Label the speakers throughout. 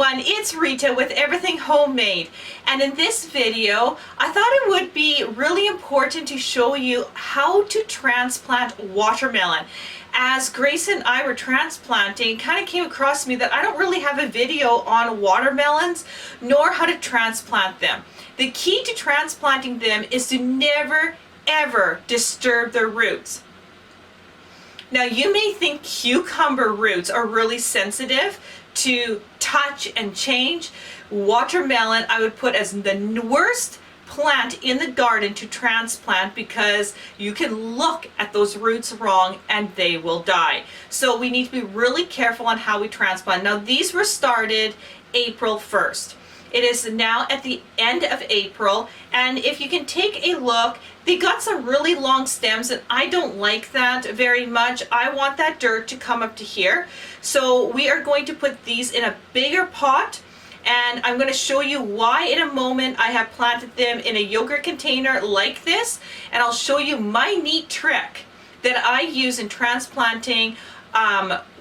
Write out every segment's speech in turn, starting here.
Speaker 1: everyone, it's Rita with Everything Homemade, and in this video I thought it would be really important to show you how to transplant watermelon. As Grace and I were transplanting, it kind of came across me that I don't really have a video on watermelons nor how to transplant them. The key to transplanting them is to never ever disturb their roots. Now you may think cucumber roots are really sensitive to touch and change. Watermelon I would put as the worst plant in the garden to transplant because you can look at those roots wrong and they will die. So we need to be really careful on how we transplant. Now these were started April 1st. It is now at the end of April, and if you can take a look, they got some really long stems and I don't like that very much. I want that dirt to come up to here. So we are going to put these in a bigger pot, and I'm going to show you why in a moment I have planted them in a yogurt container like this, and I'll show you my neat trick that I use in transplanting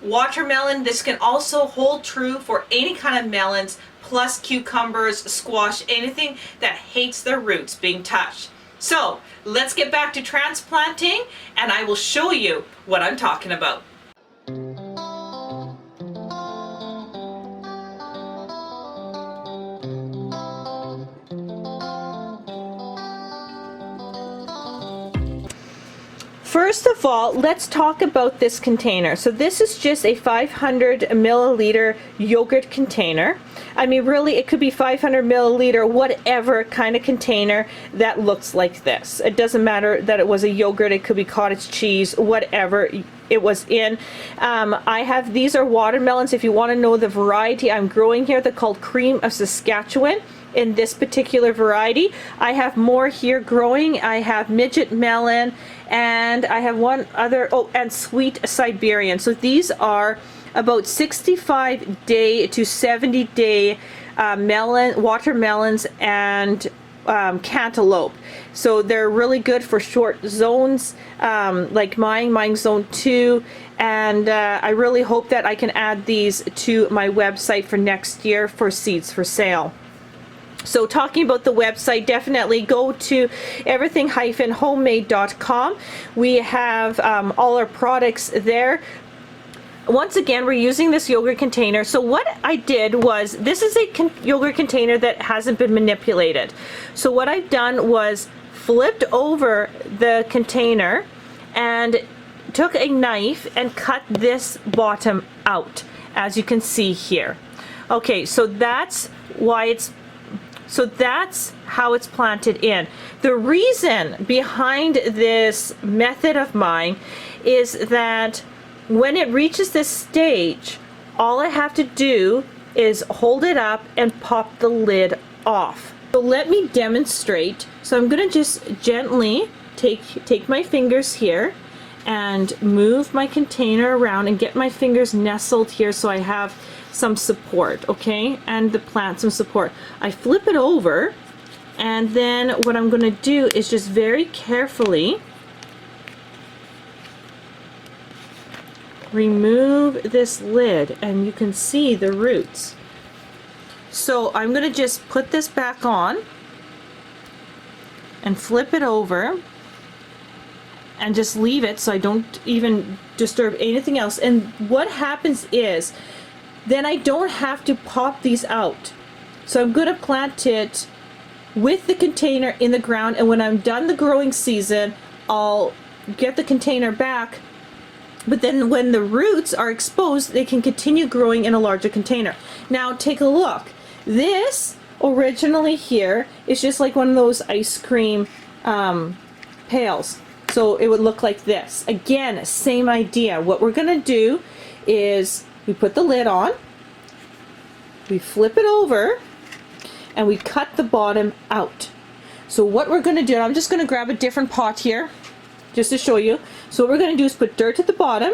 Speaker 1: watermelon. This can also hold true for any kind of melons, plus cucumbers, squash, anything that hates their roots being touched. So let's get back to transplanting and I will show you what I'm talking about. First of all, let's talk about this container. So this is just a 500 milliliter yogurt container. I mean, really, it could be 500 milliliter, whatever kind of container that looks like this. It doesn't matter that it was a yogurt, it could be cottage cheese, whatever it was in. I have, these are watermelons. If you want to know the variety I'm growing here, they're called Cream of Saskatchewan. In this particular variety, I have more here growing. I have midget melon, and I have one other, oh, and sweet Siberian. So these are about 65 day to 70 day watermelons and cantaloupe. So they're really good for short zones like mine's zone 2, and I really hope that I can add these to my website for next year for seeds for sale. So talking about the website, definitely go to everything-homemade.com. We have all our products there. Once again, we're using this yogurt container. So what I did was, this is a yogurt container that hasn't been manipulated. So what I've done was flipped over the container and took a knife and cut this bottom out, as you can see here. Okay, so that's how it's planted in. The reason behind this method of mine is that when it reaches this stage, all I have to do is hold it up and pop the lid off. So let me demonstrate. So I'm going to just gently take my fingers here and move my container around and get my fingers nestled here so I have some support, okay, and the plant some support. I flip it over, and then what I'm going to do is just very carefully remove this lid, and you can see the roots. So I'm going to just put this back on and flip it over and just leave it so I don't even disturb anything else. And what happens is, then I don't have to pop these out. So I'm going to plant it with the container in the ground, and when I'm done the growing season, I'll get the container back. But then when the roots are exposed, they can continue growing in a larger container. Now take a look. This originally here is just like one of those ice cream pails. So it would look like this. Again, same idea. What we're going to do is we put the lid on, we flip it over, and we cut the bottom out. So what we're going to do, I'm just going to grab a different pot here just to show you. So what we're going to do is put dirt at the bottom,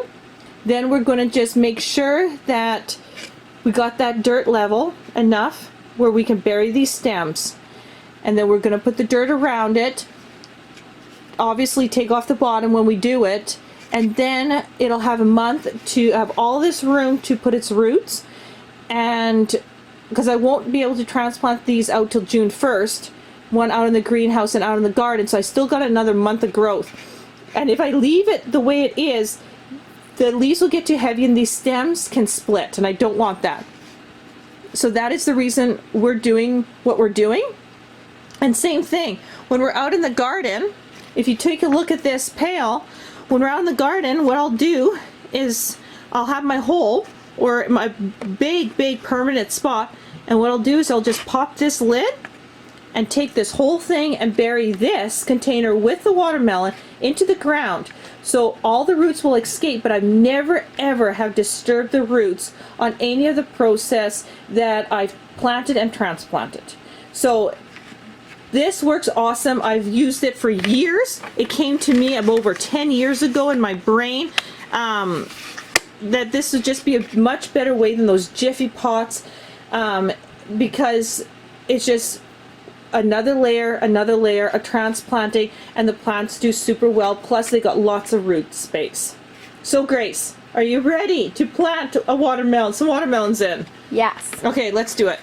Speaker 1: then we're going to just make sure that we got that dirt level enough where we can bury these stems, and then we're going to put the dirt around it, obviously take off the bottom when we do it, and then it'll have a month to have all this room to put its roots, and because I won't be able to transplant these out till June 1st, one out in the greenhouse and out in the garden, so I still got another month of growth. And if I leave it the way it is, the leaves will get too heavy and these stems can split, and I don't want that. So that is the reason we're doing what we're doing. And same thing, when we're out in the garden, if you take a look at this pail, when we're out in the garden, what I'll do is I'll have my hole, or my big permanent spot, and what I'll do is I'll just pop this lid and take this whole thing and bury this container with the watermelon into the ground. So all the roots will escape, but I've never ever have disturbed the roots on any of the process that I've planted and transplanted. So this works awesome. I've used it for years. It came to me over 10 years ago in my brain that this would just be a much better way than those Jiffy pots, because it's just another layer of transplanting, and the plants do super well, plus they got lots of root space. So Grace, are you ready to plant a watermelon, some watermelons in?
Speaker 2: Yes.
Speaker 1: Okay, let's do it.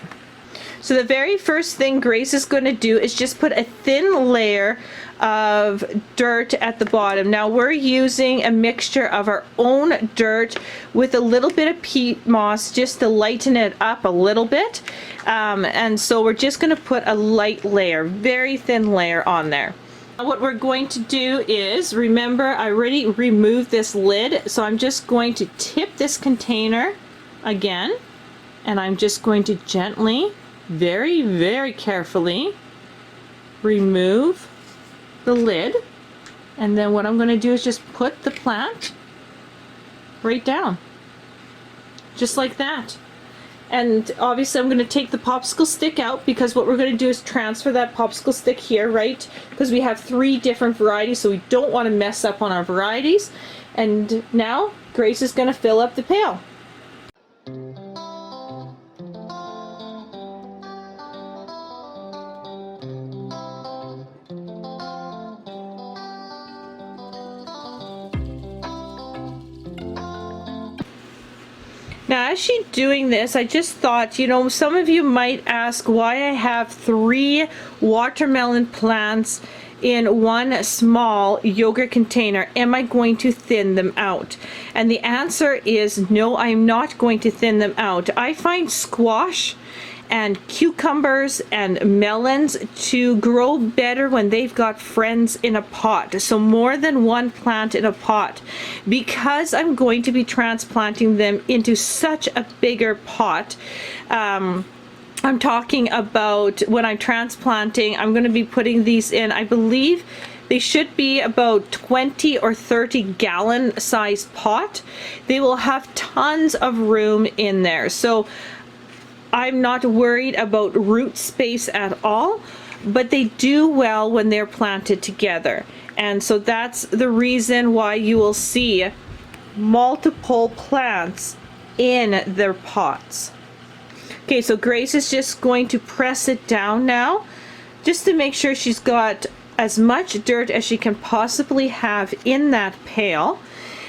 Speaker 1: So the very first thing Grace is going to do is just put a thin layer of dirt at the bottom. Now we're using a mixture of our own dirt with a little bit of peat moss just to lighten it up a little bit. And so we're just going to put a light layer, very thin layer on there. Now what we're going to do is, remember I already removed this lid, so I'm just going to tip this container again, and I'm just going to gently, very carefully remove the lid, and then what I'm going to do is just put the plant right down, just like that. And obviously I'm going to take the popsicle stick out, because what we're going to do is transfer that popsicle stick here, right? Because we have 3 different varieties, so we don't want to mess up on our varieties. And now Grace is going to fill up the pail. Now, as she's doing this, I just thought, you know, some of you might ask why I have 3 watermelon plants in one small yogurt container. Am I going to thin them out? And the answer is no, I'm not going to thin them out. I find squash and cucumbers and melons to grow better when they've got friends in a pot, so more than one plant in a pot, because I'm going to be transplanting them into such a bigger pot. I'm talking about when I'm transplanting, I'm going to be putting these in, I believe they should be about 20 or 30 gallon size pot. They will have tons of room in there, so I'm not worried about root space at all, but they do well when they're planted together. And so that's the reason why you will see multiple plants in their pots. Okay, so Grace is just going to press it down now, just to make sure she's got as much dirt as she can possibly have in that pail.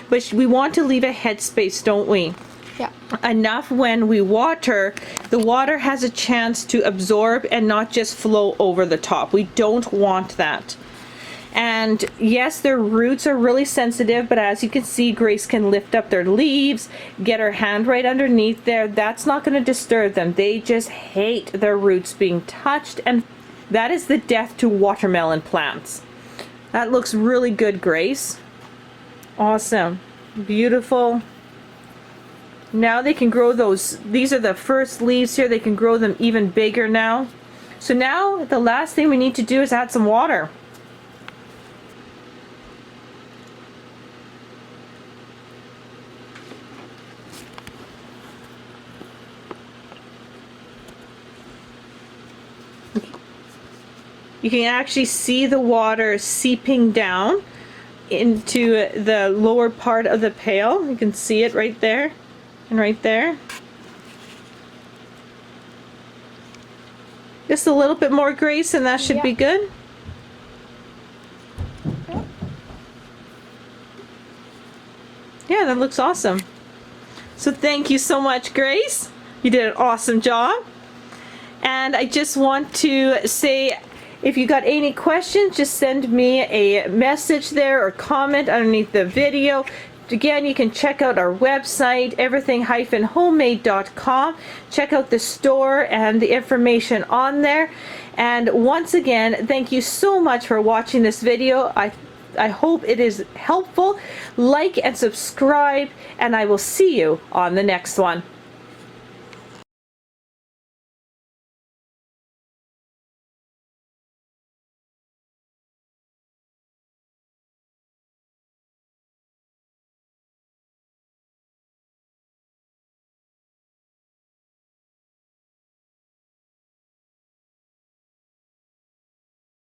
Speaker 1: But we want to leave a headspace, don't we?
Speaker 2: Yeah.
Speaker 1: Enough when we water, the water has a chance to absorb and not just flow over the top. We don't want that. And yes, their roots are really sensitive, but as you can see, Grace can lift up their leaves, get her hand right underneath there. That's not going to disturb them. They just hate their roots being touched, and that is the death to watermelon plants. That looks really good, Grace. Awesome. Beautiful. Now they can grow those, these are the first leaves here, they can grow them even bigger now. So now the last thing we need to do is add some water. You can actually see the water seeping down into the lower part of the pail. You can see it right there. And right there. Just a little bit more, Grace, and that should be good. Yeah, that looks awesome. So thank you so much, Grace. You did an awesome job. And I just want to say, if you got any questions, just send me a message there or comment underneath the video. Again, you can check out our website, everything-homemade.com. Check out the store and the information on there. And once again, thank you so much for watching this video. I hope it is helpful. Like and subscribe, and I will see you on the next one.